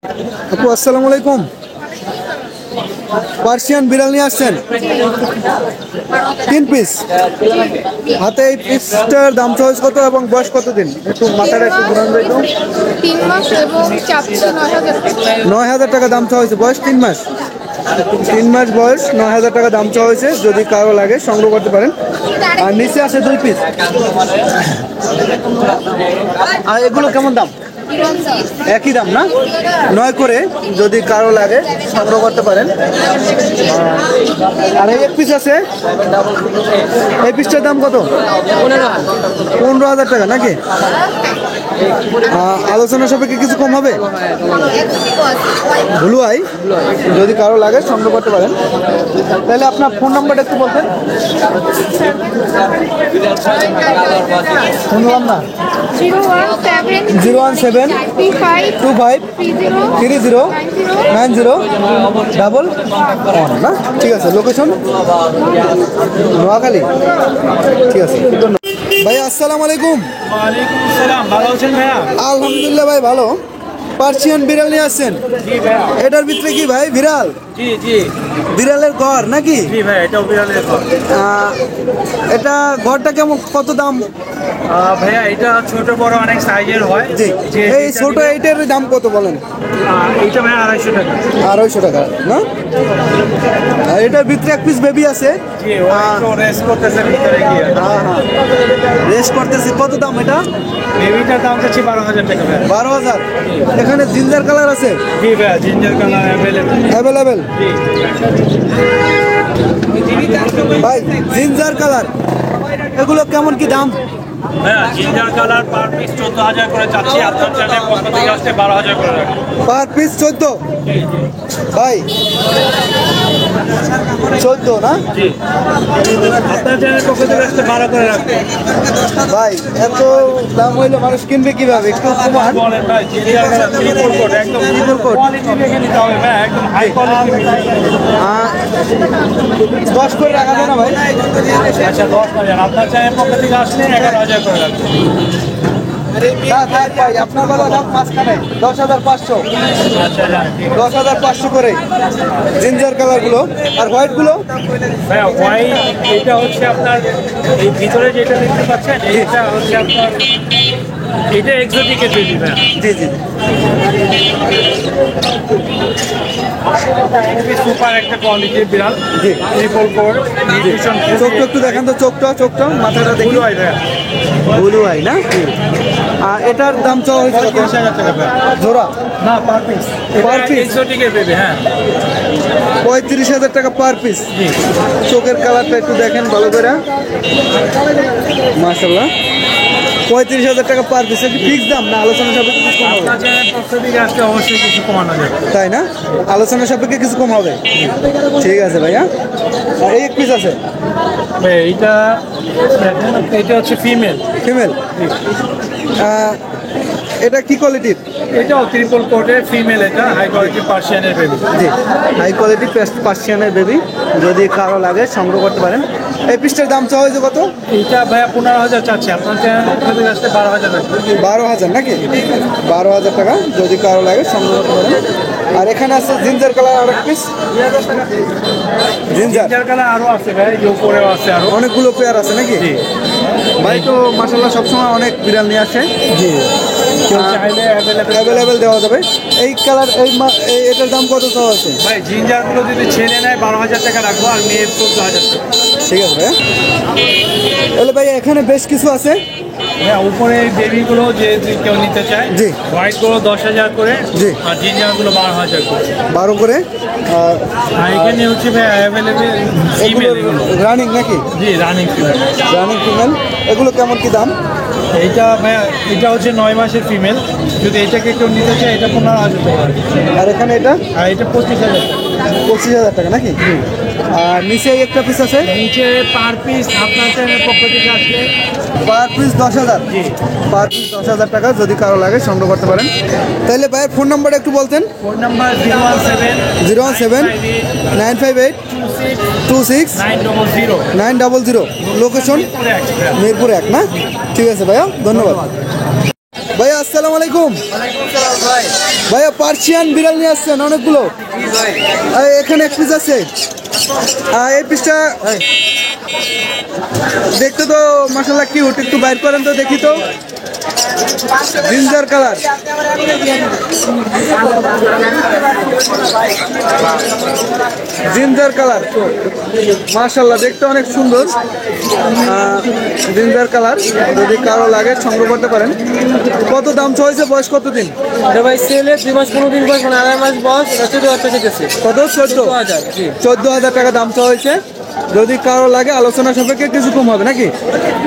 আপু আসসালামু আলাইকুম। পার্সিয়ান বিড়াল নিয়ে আসছেন 3 পিস। হাতে এই পিসটার দাম চয়েস কত এবং বয়স কতদিন? একটু মাথাটা একটু ঘুরান দিই তো। 3 মাস এবং চাচ্ছে 9,000 টাকা। 9,000 টাকা দাম চাওয়া হয়েছে, বয়স 3 মাস। 3 মাস বয়স, 9,000 টাকা দাম চাওয়া হয়েছে। যদি কারো লাগে সংগ্রহ করতে পারেন। আর নিচে আছে 2 পিস। আর এগুলো কেমন দাম? একই দাম না? 9 করে, যদি কারো লাগে সংগ্রহ করতে পারেন। আর এই 1 পিস আছে, এই পিসটার দাম কত? 15,000 টাকা নাকি? আলোচনা সাপেক্ষে কিছু কম হবে? ব্লু আই, যদি কারো লাগে সংগ্রহ করতে পারেন। তাহলে আপনার ফোন নাম্বারটা একটু বলতেন। শুনলাম না। 017 25 30 90 1 না? ঠিক আছে। লোকেশন নোয়াখালী। ঠিক আছে, ধন্যবাদ ভাই। আসসালামু আলাইকুম। ওয়ালাইকুম আসসালাম। ভালো আছেন ভাইয়া? আলহামদুলিল্লাহ ভাই, ভালো। পার্সিয়ান বিড়াল নিয়ে আসছেন? জি ভাইয়া। এটার ভিতরে কি ভাই বিড়াল? জি জি বিড়ালের ঘর নাকি? জি ভাইয়া, এটাও বিড়ালের ঘর। এটা ঘরটা কেমন, কত দাম? ভাইয়া এটা ছোট বড় অনেক সাইজের হয়। জি, এই যেটা ছোট দিবেন, এইটার দাম কত বলেন? এইটা ভাইয়া 250 টাকা। 250 টাকা না? আর এটার ভিতরে 1 পিস বেবি আছে। জি, ও একটু রেস্ট করতেছে ভিতরে গিয়ে। হ্যাঁ হ্যাঁ, রেস্ট করতেছি। কত দাম এটা? বেবিটার দাম হচ্ছে 12,000 টাকা ভাইয়া। 12,000। এখানে জিঞ্জার কালার আছে জি ভাইয়া, জিঞ্জার কালার অ্যাভেলেবল। অ্যাভেলেবেল জি ভাই। জিঞ্জার কালার এগুলো কেমন কি দাম? ভাইয়া, জিঞ্জার কালার পার পিস 14,000 করে চাচ্ছি। আপনার চ্যানেলের পক্ষ থেকে আসতে 12,000 করে রাখবো। পার পিস 14 ভাই? 14 না জি, আপনার চ্যানেলের পক্ষ থেকে আসতে 12 করে রাখবো। ভাই? এত দাম হইলে মানুষ কিনবে কিভাবে? একটু কমান। বলেন ভাই, জিঞ্জার কালার ট্রিপল কোট, একদম ট্রিপল কোট। কোয়ালিটি দেখে নিতে হবে ভাই, একদম হাই কোয়ালিটি। 10 করে রাখা যায় না ভাই? আচ্ছা 10,000, আপনার চ্যানেলের পক্ষ থেকে আসলে 11,000 করে রাখবো। না থাক ভাই, আপনার বেলা দাম মাঝখানে 10,500। আচ্ছা যান, ঠিক আছে। 10,500 করে জিঞ্জার কালার গুলো। আর হোয়াইট গুলো? ভাইয়া হোয়াইট এটা হচ্ছে আপনার এই ভিতরে যেটা দেখতে পাচ্ছেন, এটা হচ্ছে আপনার, এটা এক্সোটিকের বেবি ভাইয়া। জি জি। খুবই সুপার একটা কোয়ালিটির বিড়াল। জি। Triple coat, nutrition. চোখটা একটু দেখান তো, চোখটা মাথাটা দেখি। ব্লু আই ভাইয়া। ব্লু আই না? আর এটার দাম চাওয়া হয়েছে কত? 30,000 টাকা ভাইয়া। জোড়া? না, পার পিস। Per piece? এক্সোটিকের বেবি, হ্যাঁ। 35,000 টাকা পার পিস। জি। চোখের কালারটা একটু দেখেন ভালো করে। মাশাআল্লাহ, 35,000 টাকা পার পিস। কি ফিক্স দাম না আলোচনা সাপেক্ষে কিছু কম হবে? আপনার চ্যানেলের পক্ষ থেকে আসলে অবশ্যই কিছু কমানো যাবে। তাই না? আলোচনা সাপেক্ষে কিছু কম হবে। ঠিক আছে ভাইয়া। আর এই 1 পিস আছে ভাই এইটা দেখেন, এটা হচ্ছে ফিমেল। ফিমেল। এটা কি কোয়ালিটির? এটাও ট্রিপল কোটের ফিমেল, এটা হাই কোয়ালিটি পার্সিয়ানের বেবি। জি, হাই কোয়ালিটি পার্সিয়ানের বেবি। যদি কারো লাগে সংগ্রহ করতে পারেন। এই পিসটার দাম চাওয়া হয়েছে কত? এইটা ভাইয়া 15,000 চাচ্ছি, আপনার চ্যানেল আসতে 12,000 রাখবে। 12,000 নাকি? 12,000 টাকা, যদি কারো লাগে সংগ্রহ করতে পারেন। আর এখানে আছে জিঞ্জার কালার আর 1 পিস। জিঞ্জার জিঞ্জার কালার আরও আছে ভাই, যে উপরেও আছে আরও। অনেকগুলো পেয়ার আছে নাকি? জি ভাই তো মাশাআল্লাহ সবসময় অনেক বিড়াল নিয়ে আসে। জি, কেউ চাইলে অ্যাভেলেবেল দেওয়া যাবে। এই কালার এটার দাম কত চাওয়া আছে? ভাই জিঞ্জারগুলো যদি ছেলে নেয় 12,000 টাকা রাখবো, আর মেয়ের 14,000 টাকা। ঠিক আছে ভাইয়া। তাহলে ভাই এখানে বেশ কিছু আছে। হ্যাঁ, উপরে বেবিগুলো যে কেউ নিতে চায়, জি। হোয়াইটগুলো 10,000 করে, জি। আর জিঞ্জারগুলো 12,000 করে। 12 করে। আর এখানে হচ্ছে ভাই অ্যাভেলেবেল এগুলো ফিমেল, এগুলো রানিং নাকি? জি রানিং ফিমেল। Running female. এগুলো কেমন কি দাম? এইটা ভাইয়া, এটা হচ্ছে 9 মাসের ফিমেল। যদি এটাকে কেউ নিতে চায়, এটা 15,000 টাকা। আর এখানে এটা আর এটা 25,000 টাকা। 25,000 টাকা নাকি? আর নিচে একটা পিস আছে। নিচে পার পিস আপনার চ্যানেলের পক্ষ থেকে আসলে পার পিস 10,000। জি। পার পিস 10,000 টাকা, যদি কারো লাগে সংগ্রহ করতে পারেন। তাহলে ভাইয়ের ফোন নাম্বারটা একটু বলতেন। Phone number 017 017 958 26 900। 900। লোকেশন মিরপুর 1 না? ঠিক আছে ভাইয়া, ধন্যবাদ। ভাইয়া আসসালামু আলাইকুম। ভাইয়া পার্সিয়ান বিড়াল নিয়ে আসছেন অনেকগুলো। এখানে এক পিস আছে। এই পিসটা দেখতে তো মাশাআল্লাহ কিউট, একটু বাইর করেন তো দেখি তো। জিঞ্জার কালার, জিঞ্জার কালার মাশাআল্লাহ দেখতে অনেক সুন্দর। জিঞ্জার কালার, যদি কারো লাগে সংগ্রহ করতে পারেন। কত দাম চলছে, বয়স কত দিন? ভাই সেলে 2 মাস 15 দিন বয়স, মানে 2.5 মাস বয়স, 14,000 টাকা দিতেছে। কত? 14,000। 14,000 টাকা দাম চাওয়া হয়েছে। যদি কারো লাগে আলোচনা সাপেক্ষে কিছু কম হবে নাকি?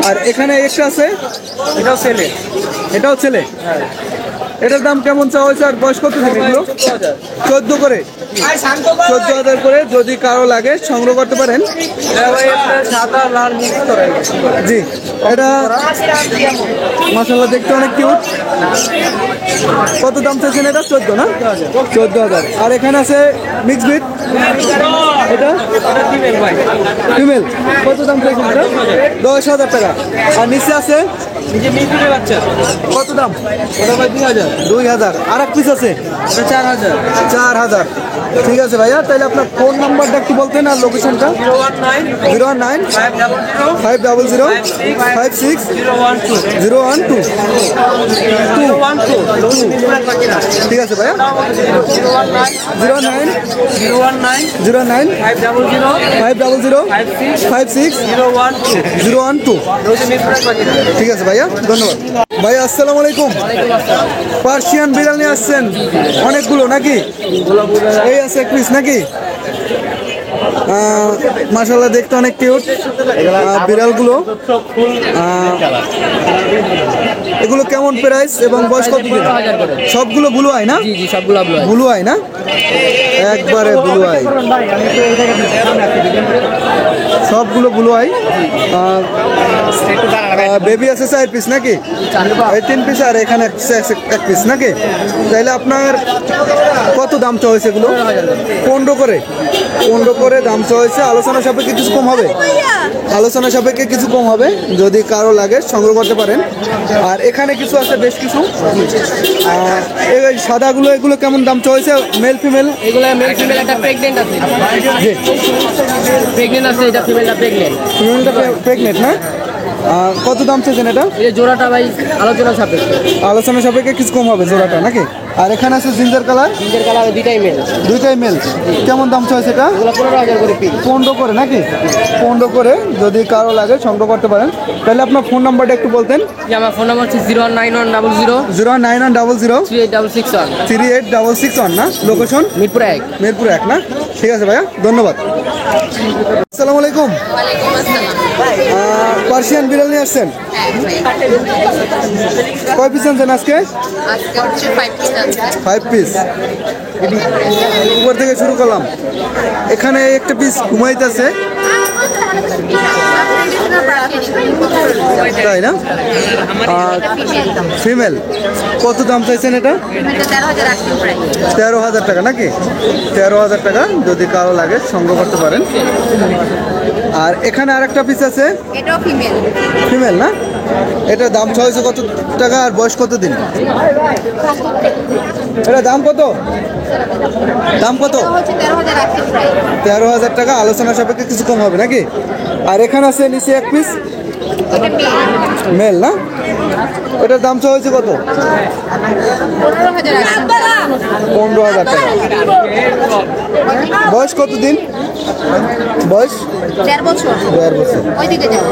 আর এখানে একটা আছে, এটাও সেলে। এটাও ছেলে। এটার দাম কেমন চাওয়া হয়েছে আর বয়স কত দিন এগুলো? 14 করে, 14,000 করে। যদি কারো লাগে সংগ্রহ করতে পারেন। সাদা লাল মিক্স করে। জি, এটা মাশাআল্লাহ দেখতে অনেক কিউট। কত দাম চাইছেন এটা? 14 না? 14,000। আর এখানে আছে মিক্স ব্রিড, এটা ফিমেল। কত দাম চাইছেন এটা? 10,000 টাকা। আর নিচে আছে নিজে মিক্সের বাচ্চা। কত দাম? ওটা ভাই 2,000। 2,000। আর এক পিস আছে, এটা 4,000। 4,000। ঠিক আছে ভাইয়া, তাহলে আপনার ফোন নাম্বারটা একটু বলতেন আর লোকেশনটা। 019 500 56 012 ঠিক আছে ভাইয়া। 09 500 56 012 ঠিক আছে ভাইয়া, ধন্যবাদ ভাইয়া। আসসালামু আলাইকুম। পার্সিয়ান বিড়াল নিয়ে আসছেন অনেকগুলো নাকি? এই আছে এক পিস নাকি? মাশাআল্লাহ দেখতে অনেক কিউট বিড়ালগুলো। এগুলো কেমন প্রাইস এবং বয়স কত দিন? সবগুলো ব্লু আই না? জি জি, সবগুলো ব্লু আই না? একবারে ব্লু আই, সবগুলো ব্লু আই। বেবি আছে 4 পিস নাকি? এই 3 পিস আর এখানে এক পিস নাকি? তাইলে আপনার কত দাম চাইছে এগুলো? 15 করে। 15 করে দাম চাইছে। আলোচনা সাপেক্ষে কিছু কম হবে, আলোচনা সাপেক্ষে কিছু কম হবে। যদি কারো লাগে সংগ্রহ করতে পারেন। আর এখানে কিছু আছে, বেশ কিছু। এই সাদাগুলো, এগুলো কেমন দাম চাইছে? Male female? এগুলো মেল ফিমেল, একটা প্রেগনেন্ট আছে। জি, প্রেগনেন্ট আছে, এটা ফিমেলটা প্রেগনেন্ট। ফিমেলটা প্রেগনেন্ট না? কত দাম চাইছেন এটা? এই জোড়াটা ভাই আলোচনা সাপেক্ষে। আলোচনা সাপেক্ষে কিছু কম হবে জোড়াটা নাকি? আর এখানে আছে জিঞ্জার কালার, জিঞ্জার কালার, দুইটাই মেল। দুইটাই মেল। কেমন দাম চাইছে এটা? এগুলো 15,000 করে পিস। 15 করে নাকি? 15 করে। যদি কারো লাগে সংগ্রহ করতে পারেন। তাহলে আপনার ফোন নাম্বারটা একটু বলতেন। যে আমার ফোন নাম্বার হচ্ছে 09100 09100 3861 3861 না? লোকেশন মিরপুর 1। মিরপুর 1 না? ঠিক আছে ভাইয়া, ধন্যবাদ। আসসালামু আলাইকুম। ওয়ালাইকুম আসসালাম। পার্সিয়ান বিড়াল নিয়ে আসছেন কয় পিস আনছেন আজকে? আজকে হচ্ছে 5 পিস আছে। 5 পিস। উপর থেকে শুরু করলাম। এখানে একটা পিস ঘুমাইতেছে, তাই না? ফিমেল। কত দাম চাইছেন এটা? 13,000 টাকা নাকি? 13,000 টাকা। যদি কারো লাগে সংগ্রহ করতে পারেন। আর এখানে আরেকটা পিস আছে, এটাও ফিমেল। ফিমেল না? এটার দাম চাইছে কত টাকা আর বয়স কত দিন? এটা দাম কত? দাম কত? 13,000 টাকা। আলোচনা সাপেক্ষে কিছু কম হবে নাকি? আর এখানে আছে নিচে এক পিস, মেল না? এটার দাম চাইছে কত? 15,000 টাকা। বয়স কত দিন? বয়স 1.5 বছর। 1.5 বছর। ওইদিকে যাও।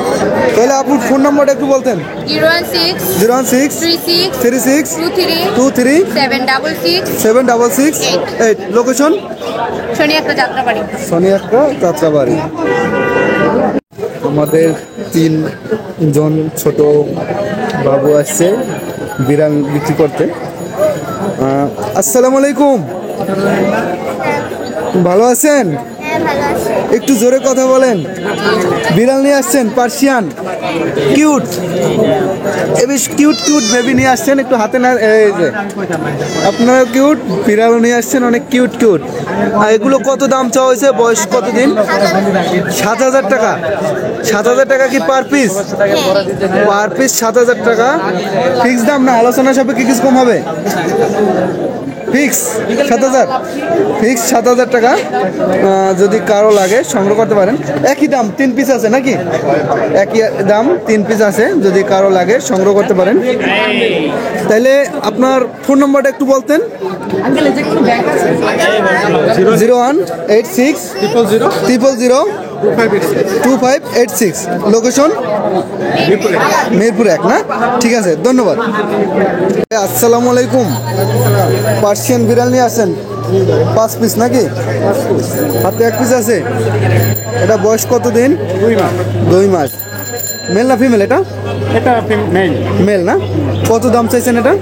তাহলে আপনার ফোন নাম্বারটা একটু বলতেন। 016 016 36 36 23 23 766 766 8। লোকেশন শনি একটা যাত্রাবাড়ি। সোনিয়াক্কা যাত্রাবাড়ি। আমাদের 3জন ছোট বাবু আসছে বিড়াল বিক্রি করতে। আসসালামু আলাইকুম। ভালো আছেন? ভালো আছে। একটু জোরে কথা বলেন। বিড়াল নিয়ে আসছেন পার্সিয়ান, কিউট, এ বেশ কিউট কিউট বেবি নিয়ে আসছেন, একটু হাতে না, এই যে আপনারা কিউট বিড়ালও নিয়ে আসছেন, অনেক কিউট কিউট। আর এগুলো কত দাম চাওয়া হয়েছে, বয়স কতদিন? 7,000 টাকা। 7,000 টাকা কি পার পিস? পার পিস 7,000 টাকা। ফিক্স দাম না আলোচনা সাপেক্ষে কিছু কম হবে? ফিক্স 7,000, ফিক্স 7,000 টাকা। যদি কারো লাগে সংগ্রহ করতে পারেন। একই দাম, 3 পিস আছে নাকি? একই দাম, 3 পিস আছে, যদি কারো লাগে সংগ্রহ করতে পারেন। তাহলে আপনার ফোন নম্বরটা একটু বলতেন। 0186 000 2586। লোকেশন মিরপুর 1 না? ঠিক আছে, ধন্যবাদ। আসসালামু আলাইকুম। পার্সিয়ান বিড়াল নিয়ে আসেন 5 পিস নাকি? হাতে 1 পিস আছে। এটা বয়স কতদিন? 2 মাস। মেল না ফিমেল এটা? এটা মেল। মেল না? কত দাম চাইছেন এটা?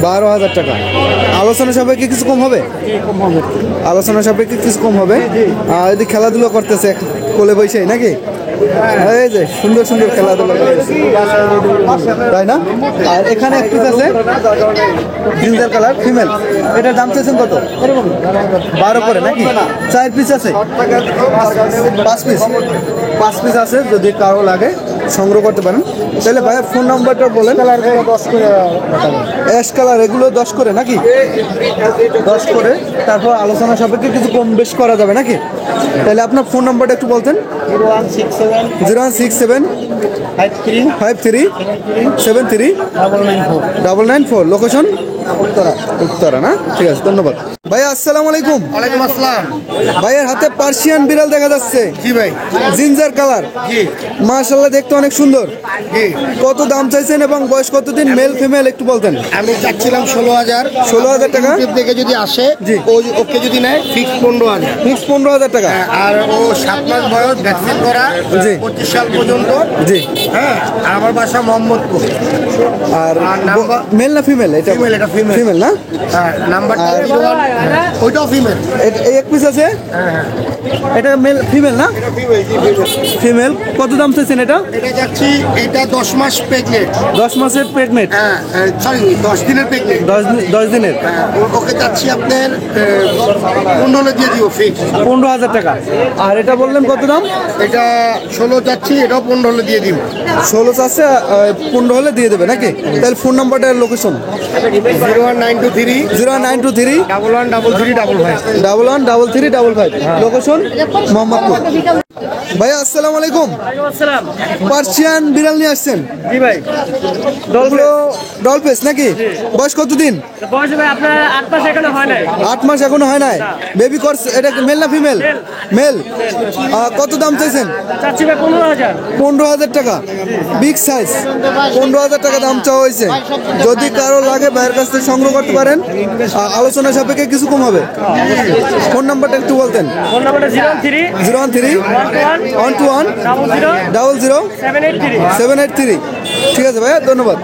12,000 টাকা। আলোচনা সাপেক্ষে কিছু কম হবে? আলোচনা সাপেক্ষে কিছু কম হবে। আর যদি খেলাধুলা করতেছে কোলে বসেই নাকি? এই যে সুন্দর সুন্দর খেলাধুলা করতেছে, তাই না? আর এখানে এক পিস আছে জিঞ্জার কালার, ফিমেল। এটার দাম চাইছেন কত? 12 করে নাকি? 4 পিস আছে, 5 পিস আছে, যদি কারো লাগে সংগ্রহ করতে পারেন। তাহলে ভাইয়ের ফোন নাম্বারটা বলেন। 10 করে অ্যাশ কালার, এগুলো 10 করে নাকি? 10 করে। তারপর আলোচনা সাপেক্ষে কিছু কম বেশ করা যাবে নাকি? তাহলে আপনার ফোন নাম্বারটা একটু বলতেন। 0167 53 73 994। লোকেশন উত্তরা না? ঠিক আছে, ধন্যবাদ ভাইয়া। আসসালামু আলাইকুম। ওয়ালাইকুম আসসালাম। ভাইয়ের হাতে পার্সিয়ান বিড়াল দেখা যাচ্ছে, জি ভাই। জিঞ্জার কালার, জি মাশাআল্লাহ দেখতে অনেক সুন্দর। জি। কত দাম চাইছেন এবং বয়স কতদিন, মেল ফিমেল একটু বলতেন। আমি চাচ্ছিলাম 16,000। 16,000 টাকা। ইউটিউব থেকে যদি আসে, জি। ওকে যদি নেয় ফিক্স 15,000। ফিক্স 15,000 টাকা। আর ও 7 মাস বয়স, ভ্যাকসিন করা, জি। 25 সাল পর্যন্ত। জি। হ্যাঁ, আর আমার বাসা মোহাম্মদপুর। আর আর নাম্বার মেল না ফিমেল? এটা ফিমেল, এটা ফিমেল। ফিমেল না? হ্যাঁ, নাম্বারটা ওইটাও ফিমেল। এই 1 পিস আছে, এটা মেল ফিমেল না? ফিমেল। কত দাম চাইছেন এটা? এটা যাচ্ছি, এটা 10 মাস প্রেগনেন্ট। 10 মাসের প্রেগনেন্ট। হ্যাঁ, সরি 10 দিনের প্রেগনেন্ট। 10 দিনের। ওকে চাচ্ছি আপনার 15 দিয়ে দিব ফিক্স। 15,000 টাকা। আর এটা বললেন কত দাম? এটা 16 যাচ্ছি, এটাও 15 দিয়ে দিব। 16 চাচ্ছে, 15 হলে দিয়ে দেবে নাকি? তাহলে ফোন নাম্বারটা, লোকেশন 01923 0923 113355। 113355। লোকেশন মোহাম্মদপুর। ভাইয়া আসসালামু আলাইকুম। আসসালাম। পার্সিয়ান বিড়াল নিয়ে আসছেন? জি ভাই। ডলফেস নাকি? বয়স কতদিন? বয়স ভাই আপনার 8 মাস এখনো হয় নাই। 8 মাস এখনো হয় নাই। বেবি করস, এটা মেল না ফিমেল? মেল। কত দাম চাইছেন? চাচ্ছি ভাই 15,000। 15,000 টাকা। বিগ সাইজ, 15,000 টাকা দাম চাওয়া হয়েছে। যদি কারো লাগে ভাইয়ের কাছ থেকে সংগ্রহ করতে পারেন। আলোচনা সাপেক্ষে কিছু কম হবে। ফোন নাম্বারটা একটু বলতেন। ফোন নাম্বারটা 013 013 121 00 00 783। 783। ঠিক আছে ভাইয়া, ধন্যবাদ।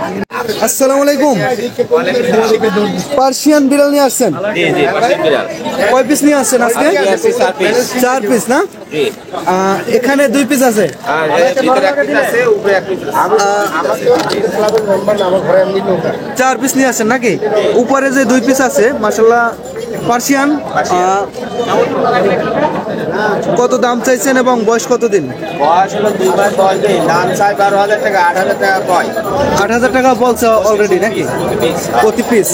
আসসালামু আলাইকুম। পার্সিয়ান বিড়াল নিয়ে আসছেন? কয় পিস নিয়ে আসছেন আজকে? 4 পিস না? এখানে 2 পিস আছে। 4 পিস নিয়ে আসেন নাকি? উপরে যে 2 পিস আছে মাশাআল্লাহ পার্সিয়ান। কত দাম চাইছেন এবং বয়স কতদিন? বয়স হলো 2 মাস বয়স। দাম চাই 12,000 টাকা, 8,000 টাকা কয়। 8,000 টাকা বলছে অলরেডি নাকি? প্রতি পিস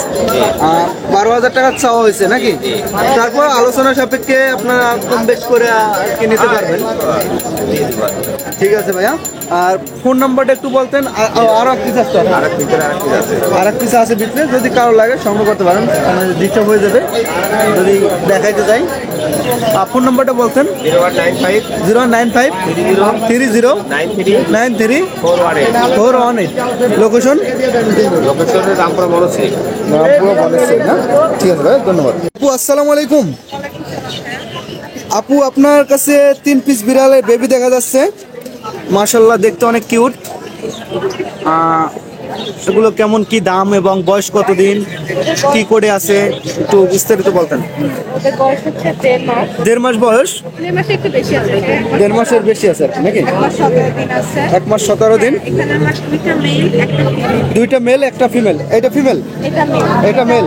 12,000 টাকা চাওয়া হয়েছে নাকি? তারপর আলোচনা সাপেক্ষে আপনারা কম বেশ করে নিতে পারবেন। ঠিক আছে ভাইয়া। আর ফোন নাম্বারটা একটু বলতেন। আর এক পিস আছে, আর এক পিস আছে ভিতরে, যদি কারো লাগে সংগ্রহ করতে পারেন। ডিস্টার্ব হয়ে যাবে যদি দেখাইতে যাই। ফোন নাম্বারটা বলতেন। 095 30 93 418। লোকেশন রামপুরা বড় ছিল। না? ঠিক আছে ভাই, ধন্যবাদ। আপু আসসালামু আলাইকুম। আপু আপনার কাছে 3 পিস বিড়ালের বেবি দেখা যাচ্ছে, মাশাআল্লাহ দেখতে অনেক কিউট। এগুলো কেমন কি দাম এবং বয়স কতদিন, কি করে আছে, একটু বিস্তারিত বলতেন। ওদের বয়স হচ্ছে 1.5 মাস। 1.5 মাস বয়স, 1.5 মাসে একটু বেশি আছে। 1.5 মাসের বেশি আছে আর কি নাকি? 1 মাস 17 দিন আছে। 1 মাস 17 দিন। এখানে আমার দুইটা মেল, একটা ফিমেল। দুইটা মেল একটা ফিমেল। এটা ফিমেল, এটা মেল। এটা মেল।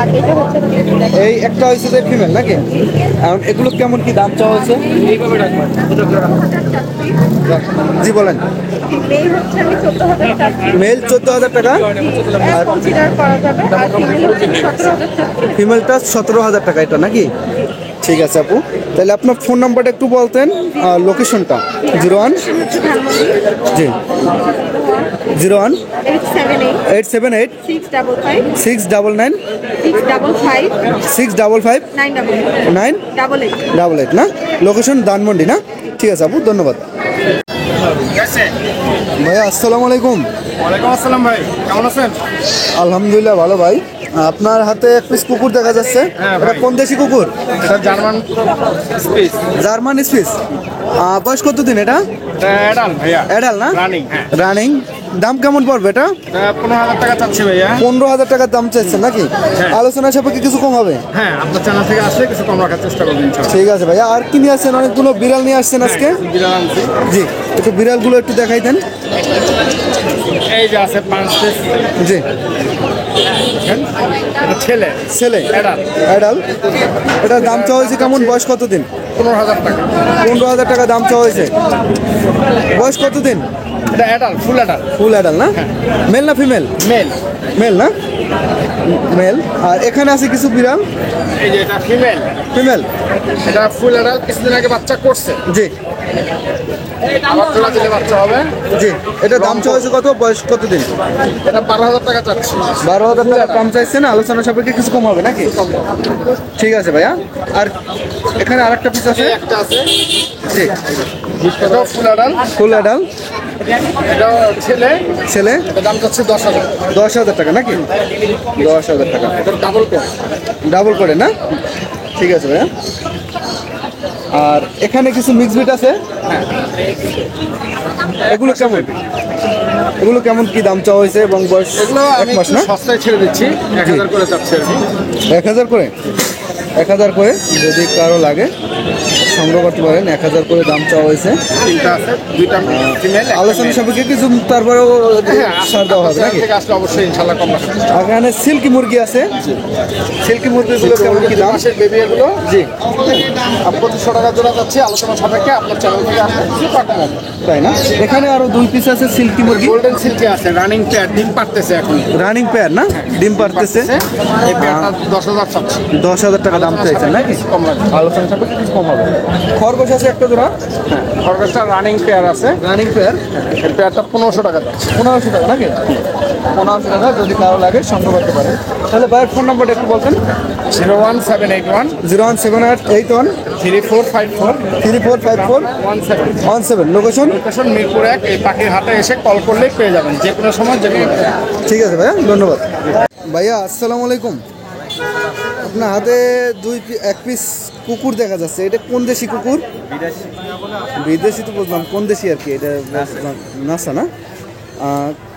আর এটা হচ্ছে ফিমেল। এই একটা হয়েছে যে ফিমেল নাকি? এখন এগুলো কেমন কি দাম চাওয়া হয়েছে? জি বলেন। মেল হচ্ছে আমি 14,000 টাকা। মেল 14,000 টাকা, আর কনসিডার করা যাবে। আর ফিমেল হচ্ছে 17,000 টাকা। ফিমেলটা 17,000 টাকা, এটা নাকি? ঠিক আছে আপু, তাহলে আপনার ফোন নাম্বারটা একটু বলতেন, লোকেশনটা। 01 জি 01 878 878 655 699 655 655 988 988 না? লোকেশন ধানমন্ডি না? ঠিক আছে আপু, ধন্যবাদ। ভাইয়া আসসালামু আলাইকুম। ওয়ালাইকুম আসসালাম ভাই, কেমন আছেন? আলহামদুলিল্লাহ ভালো ভাই। আপনার হাতে এক পিস কুকুর দেখা যাচ্ছে, হ্যাঁ এটা ভাই। কোন দেশি কুকুর? এটা জার্মান স্পেস, জার্মান স্পিস। বয়স কতদিন এটা? অ্যাডাল্ট ভাইয়া, অ্যাডাল না? রানিং। হ্যাঁ, রানিং। দাম কেমন পড়বে এটা? 15,000 টাকা চাচ্ছি ভাইয়া। 15,000 টাকার দাম চাইছেন নাকি? হ্যাঁ। আলোচনা সাপেক্ষে কিছু কম হবে? হ্যাঁ, আপনার চ্যানেল থেকে আসলে কিছু কম রাখার চেষ্টা করবেন ইনশাআল্লাহ। ঠিক আছে ভাইয়া। আর কি নিয়ে আসছেন? অনেকগুলো বিড়াল নিয়ে আসছেন আজকে। বিড়াল আনছি। জি, একটু বিড়ালগুলো একটু দেখাই দেন। এই যে আছে 5 পিস জি, ছেলে, ছেলে অ্যাডাল্ট, অ্যাডাল। এটার দাম চাওয়া হয়েছে কেমন? বয়স কতদিন? 15,000 টাকা। 15,000 টাকা দাম চাওয়া হয়েছে। বয়স কতদিন? এটা adult, full adult, full adult না? মেল না ফিমেল? মেল। মেল না? মেল। আর এখানে আছে কিছু বিড়াল, এই যে এটা ফিমেল, ফিমেল। এটা ফুল অ্যাডাল্ট, কিছুদিন আগে বাচ্চা করছে, জি আবার জোড়া দিলে বাচ্চা হবে। জি। এটা দাম চাওয়া হয়েছে কত? বয়স কতদিন? এটা 12,000 টাকা চাচ্ছি। 12,000 টাকা দাম চাইছেন, আলোচনা সাপেক্ষে কিছু কম হবে নাকি? ঠিক আছে ভাইয়া। আর এখানে আরেকটা পিস আছে। এই একটা আছে, জি, এটাও ফুল অ্যাডাল্ট, ফুল অ্যাডাল, এটাও ছেলে, ছেলে। এটা দাম চাচ্ছে 10,000। 10,000 টাকা নাকি? 10,000 টাকা এটা ডাবল কোট। ডাবল করে না? ঠিক আছে ভাইয়া। আর এখানে কিছু মিক্স বিট আছে, এগুলো কেমন? এগুলো কেমন কি দাম চাওয়া হয়েছে এবং বয়স? এগুলো 1 আমি মাস একটু না? সস্তায় ছেড়ে দিচ্ছি, 1,000 করে চাচ্ছি আর কি। 1,000 করে? 1,000 করে যদি কারো লাগে সংগ্রহ করতে পারেন। 1,000 করে দাম চাওয়া হয়েছে। তিনটা আছে, দুইটা ফিমেল। আলোচনা সাপেক্ষে কিছু তারপরেও ছাড় দেওয়া হবে নাকি? থেকে আসলে অবশ্যই ইনশাল্লাহ কম রাখা যাবে। আর এখানে সিল্কি মুরগি আছে, সিল্কি মুরগিগুলো কেমন কি দাম? মাসের বেবি এগুলো, জি 2500 টাকা জোড়া যাচ্ছে, আলোচনা সাপেক্ষে আপনার চ্যানেল থেকে আসলে কিছু কম হবে। তাই না? এখানে আরো 2 পিস আছে সিল্কি মুরগি, গোল্ডেন সিল্কি আছে, রানিং পেয়ার, ডিম পারতেছে এখন, রানিং পেয়ার না? ডিম পারতেছে। এই পেয়ারটা 10,000 চাচ্ছি। 10,000 টাকা দাম চাইছে নাকি? কম রাখবে। আলোচনা সাপেক্ষে কিছু কম হবে। খরগোশ আছে একটা জোড়া, খরগোশটা রানিং পেয়ার আছে, রানিং পেয়ার, এই পেয়ারটা 1500 টাকা যাচ্ছে। 1500 টাকা নাকি? 1500 টাকা যদি কারো লাগে সংগ্রহ করতে পারে। তাহলে ভাইয়ের ফোন নাম্বারটা একটু বলতেন। 01781 01781 3454 3454 17। লোকেশন? লোকেশন মিরপুর 1। এই পাখির হাটে এসে কল করলেই পেয়ে যাবেন, যে কোনো সময়, যে কোনো time। ঠিক আছে ভাইয়া, ধন্যবাদ। ভাইয়া আসসালামু আলাইকুম। আপনার হাতে এক পিস কুকুর দেখা যাচ্ছে, এটা কোন দেশি কুকুর? বিদেশি তো বুঝলাম, কোন দেশি আর কি? এটা নাসা না?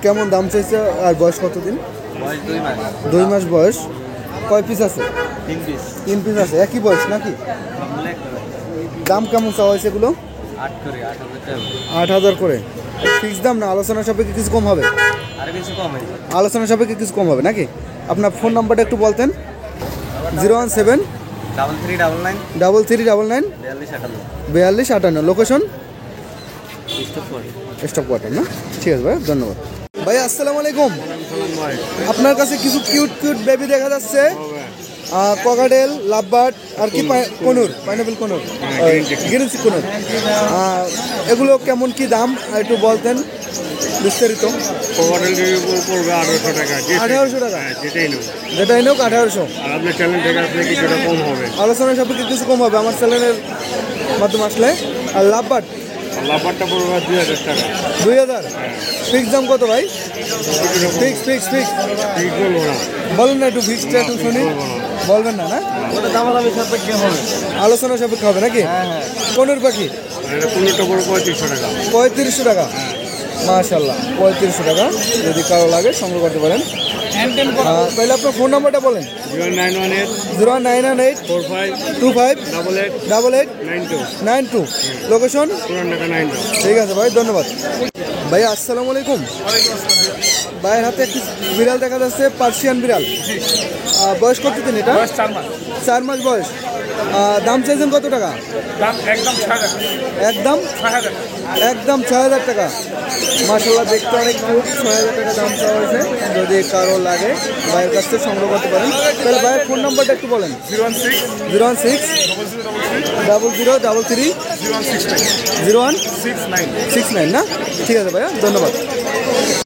কেমন দাম চাইছে আর বয়স কতদিন? 2 মাস বয়স। কয় পিস আছে? 3 পিস আছে। একই বয়স নাকি? দাম কেমন চাওয়া হয়েছে এগুলো? 8,000 করে। ফিক্স দাম না? আলোচনা সাপেক্ষে কিছু কম হবে? আলোচনা সাপেক্ষে কিছু কম হবে নাকি? আপনার ফোন নাম্বারটা একটু বলতেন। 017 3399 3399 4258। লোকেশন? স্টপ কোয়ার্টার না? ঠিক আছে ভাই, ধন্যবাদ। ভাই আসসালামু আলাইকুম। আপনার কাছে কিছু কিউট কিউট বেবি দেখা যাচ্ছে, ককাটেল, লাভবার্ড আর কি conure, pineapple conure, green cheek conure. এগুলো কেমন কি দাম একটু বলতেন বিস্তারিত। 1800 টাকা। 1800 টাকা? যেটাই নোক 1800। আপনার চ্যানেল থেকে আসলে কিছুটা কম হবে। আলোচনার সাপেক্ষে কিছু কম হবে আমার চ্যানেলের মাধ্যমে আসলে। আর লাভবার্ড? লাভবারটা পড়বে 2000 টাকা। 2000? ফিক্স দাম কত ভাই? ফিক্স ফিক্স ফিক্স ঠিক বলবো না। বলুন না, একটু ফিক্সটা একটু শুনি। বলবেন না? না, আলোচনা সাপেক্ষে হবে নাকি? কনুর পাখি? এটা 15টা পড়বে 3500 টাকা। 3500 টাকা। মাশাল্লাহ 3500 টাকা, যদি কারো লাগে সংগ্রহ করতে পারেন। তাহলে আপনার ফোন নাম্বারটা বলেন। 0918 0998 45 25 88 88 92 92। লোকেশন? পুরান ঢাকা 92। ঠিক আছে ভাই, ধন্যবাদ। ভাইয়া আসসালামু আলাইকুম। ভাইয়ের হাতে একটি বিড়াল দেখা যাচ্ছে, পার্সিয়ান বিড়াল। বয়স কত দিন এটা? 4 মাস বয়স। দাম চাইছেন কত টাকা? একদম 6000 টাকা। মাশাআল্লাহ, দেখতে অনেক খুব। 6000 টাকা দাম চাওয়া হয়েছে। যদি কারো লাগে ভাইয়ের কাছ থেকে সংগ্রহ করতে পারেন। তাহলে ভাইয়ের ফোন নাম্বারটা একটু বলেন। 016 0033 0169 না? ঠিক আছে ভাইয়া, ধন্যবাদ।